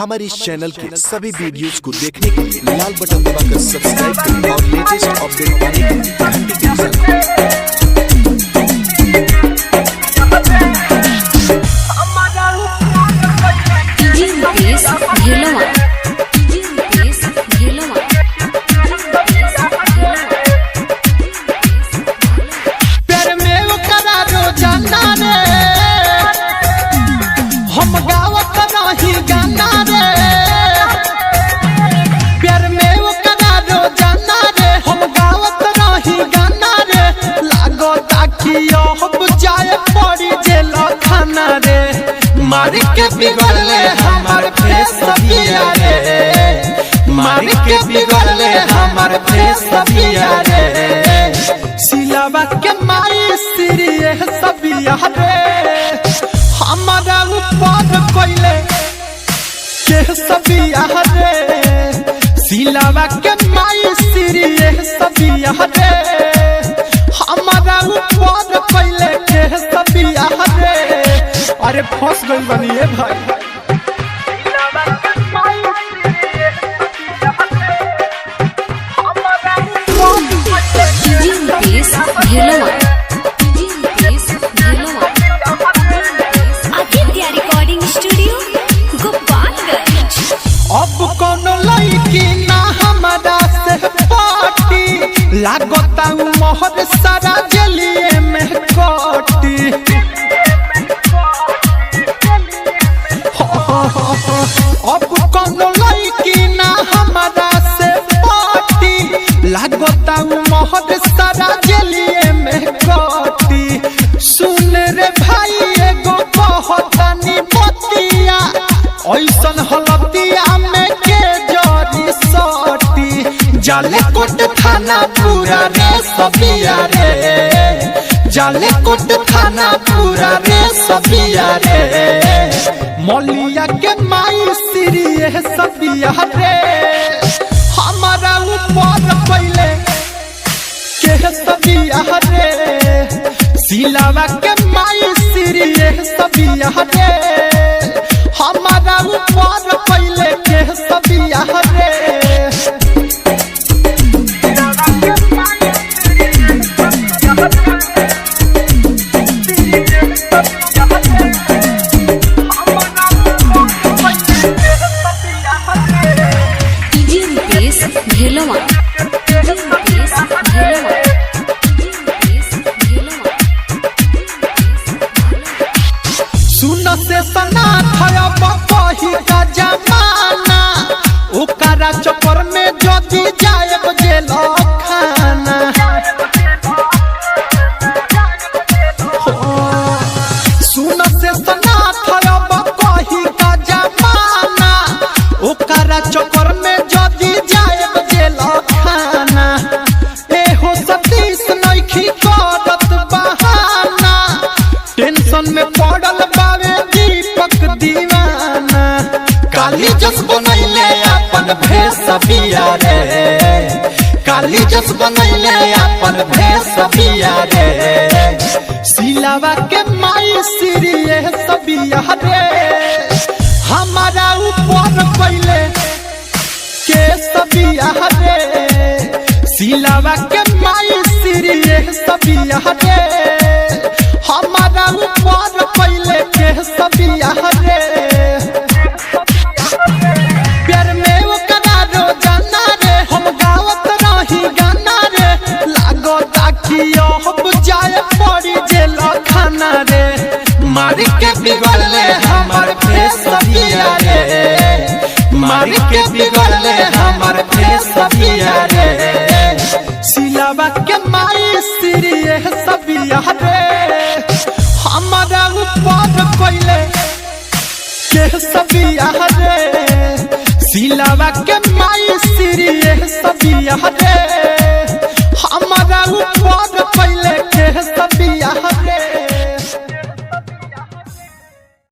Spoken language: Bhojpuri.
हमारे इस चैनल के सभी वीडियोस को देखने के लिए लाल बटन दबाकर सब्सक्राइब करें और लेटेस्ट अपडेट पाने के लिए घंटी की मार के बिगड़ले हमार फेसबिया रे, मार के बिगड़ले हमार फेसबिया रे। सिलावा के माई सिरिये सबिया रे, हमारा ऊपर कोइले के सबिया रे। सिलावा के माई सिरिये सबिया रे, हमारा ऊपर कोइले के सबिया रे। अरे फंस गई बनिए भाई। Aditya recording studio Gopalganj. अब कोनो लड़की ना हमारा से पार्टी लागता मोहर सारा जलिए में कोटी। अब कोनो लड़की ना हमारा से पार्टी लागता मोहर सारा जलिए में कोटी। सुन रे भाई एगो कहतनी बतिया, ऐसन हलतिया में के जरी सटी। जाले कोट थाना पूरा रे सबिया रे, जाले कोट थाना पूरा रे सबिया रे। मौलिया के माई सिरिये सबिया रे, हमारा ऊपर पहले के सबिया रे। सिलावा के माई सिरिये सबिया रे, हमारा ऊपर पहले के सबिया रे। सुन से सना थया बही का जमाना, ओकरा चक्कर में जदी जाएब जेल खाना। सुन से सना थया बही का जमाना, ओकरा चक्कर में जदी जाएब जेल खाना। एहो सतीश नइखी करत बहाना, टेंशन में पड़ल बावे दीपक दीवाना। काली जस बनैले अपन भेसबिया रे, काली जस बनैले अपन भेसबिया रे। सिलावा के माई सिरिये सबिया रे, हमारा ऊपर पहले के सबिया रे। सिलावा के माई सिरिये सबिया रे, हमारा ऊपर पहले के सबिया रे। प्यार में वो करा रोजाना रे, हम गावत रही गाना रे। लागता कि अब जाए पड़ी जेल खाना रे। मार के बिगड़ले हमार फेसबिया रे, मार के बिगड़ले हमार फेसबिया रे। सिलावा के माई सिरिये सबिया रे, हमारा ऊपर कोइले के सबिया रे। सिलावा के माई सिरिये सबिया रे,